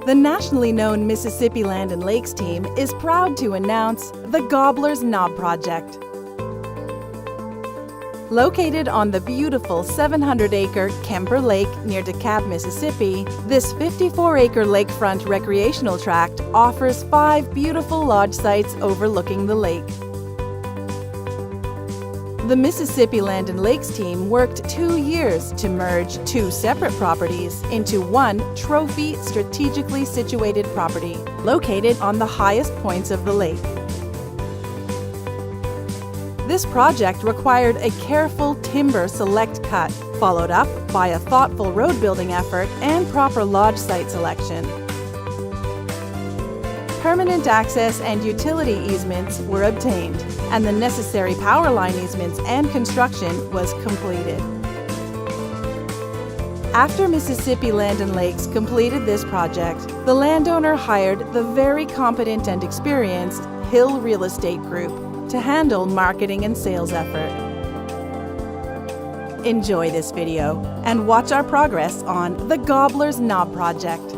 The nationally known Mississippi Land and Lakes team is proud to announce the Gobbler's Knob Project. Located on the beautiful 700-acre Kemper Lake near DeKalb, Mississippi, this 54-acre lakefront recreational tract offers 5 beautiful lodge sites overlooking the lake. The Mississippi Land and Lakes team worked 2 years to merge 2 separate properties into one trophy, strategically situated property located on the highest points of the lake. This project required a careful timber select cut, followed up by a thoughtful road building effort and proper lodge site selection. Permanent access and utility easements were obtained, and the necessary power line easements and construction was completed. After Mississippi Land and Lakes completed this project, the landowner hired the very competent and experienced Hill Real Estate Group to handle marketing and sales effort. Enjoy this video and watch our progress on the Gobbler's Knob Project.